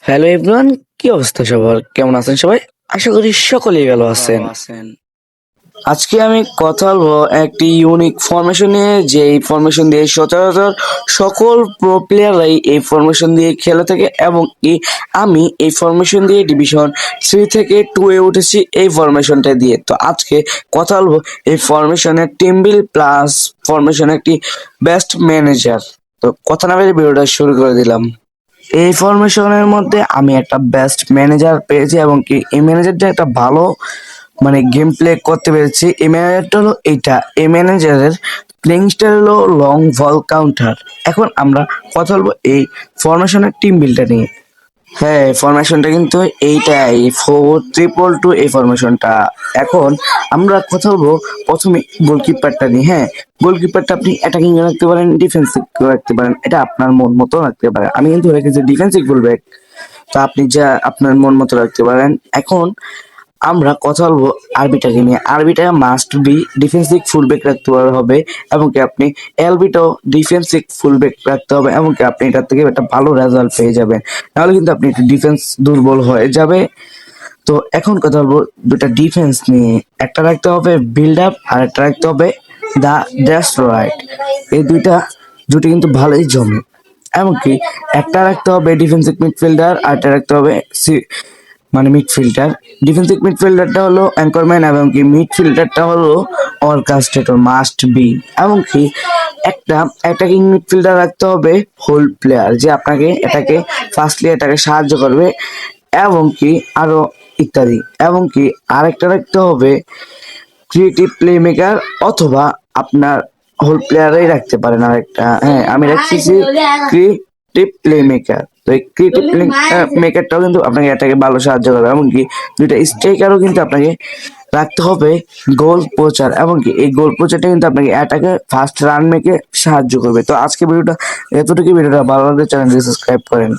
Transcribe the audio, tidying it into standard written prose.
Hello everyone, কি অবস্থা সবার? কেমন আছেন সবাই? আশা করি সকলেই ভালো আছেন। আজকে আমি কথা বলবো একটি ইউনিক ফরমেশন নিয়ে, যে এই ফরমেশন দিয়ে সচরাচর সকল প্রো প্লেয়াররাই এই ফরমেশন দিয়ে খেলে থাকে এবং আমি এই ফরমেশন দিয়ে ডিভিশন 3 থেকে 2 এ উঠেছি এই ফরমেশনটা দিয়ে। তো আজকে কথা বলবো এই ফরমেশনের টিম বিল প্লাস ফরমেশন একটি বেস্ট ম্যানেজার। তো কথা না বলে ভিডিওটা শুরু করে দিলাম। এই ফরমেশনের মধ্যে আমি একটা বেস্ট ম্যানেজার পেয়েছি এবং কি এই ম্যানেজারটা একটা ভালো গেম প্লে করতে পেরেছি। এই ম্যানেজারটা হলো এইটা, এই ম্যানেজারের প্লেইং স্টাইল হলো লং বল কাউন্টার। এখন আমরা কথা বলবো এই ফরমেশনের টিম বিল্ডটা নিয়ে। হ্যাঁ, ফরমেশনটা কিন্তু এইটাই 4-3-2 এই ফরমেশনটা। এখন আমরা কথা বলবো প্রথমে গোলকিপারটা নিয়ে। হ্যাঁ, গোলকিপারটা আপনি অ্যাটাকিং রাখতে পারেন, ডিফেন্সিভ রাখতে পারেন, এটা আপনার মন মতো রাখতে পারেন। আমি কিন্তু রেখেছি ডিফেন্সিভ ফুলব্যাক, তো আপনি যা আপনার মন মতো রাখতে পারেন। এখন আমরা কথা বলবো আরবিটাকে নিয়ে। আরবিটা মাস্ট বি ডিফেন্সিভ ফুলব্যাক রাখতে হবে এবং কি আপনি এলবিটাও ডিফেন্সিভ ফুলব্যাক রাখতে হবে এবং কি আপনি এটার থেকে একটা ভালো রেজাল্ট পেয়ে যাবেন। নাহলে কিন্তু আপনি একটু ডিফেন্স দুর্বল হয়ে যাবে। তো এখন কথা বলবো দুটা ডিফেন্স নিয়ে। একটা রাখতে হবে বিল্ড আপ আর একটা রাখতে হবে দা ডেস্ট্রয়েড। এই দুইটা জুটি কিন্তু ভালোই জমে। এমনকি একটা রাখতে হবে ডিফেন্সিভ মিডফিল্ডার আর একটা রাখতে হবে মিডফিল্ডার। ডিফেন্সিভ মিডফিল্ডারটা হলো অ্যাঙ্করম্যান এবং কি মিডফিল্ডারটা হলো অর্কাস্ট্রেটর, মাস্ট বি। এমনকি একটা অ্যাটাকিং মিডফিল্ডার রাখতে হবে হোল প্লেয়ার, যে আপনাকে ফার্স্টলি এটাকে সাহায্য করবে এবং কি আরো ইত্যাদি। এবং কি আরেকটা রাখতে হবে ক্রিয়েটিভ প্লে মেকার, অথবা আপনার হোল প্লেয়ারই রাখতে পারেন আরেকটা। হ্যাঁ, আমি রাখতেছি ক্রিয়েটিভ প্লে মেকার। তো এই ক্রিয়েটিভ প্লে মেকারটাও কিন্তু আপনাকে এটাকে ভালো সাহায্য করবে। এমনকি দুইটা স্ট্রাইকারও কিন্তু আপনাকে রাখতে হবে গোল পোচার, এমনকি এই গোল পোচারটা কিন্তু আপনাকে অ্যাটাকে ফার্স্ট রান মেকে সাহায্য করবে। তো আজকে ভিডিওটা এতটুকু। ভিডিওটা ভালো লাগলে চ্যানেলটি সাবস্ক্রাইব করেন।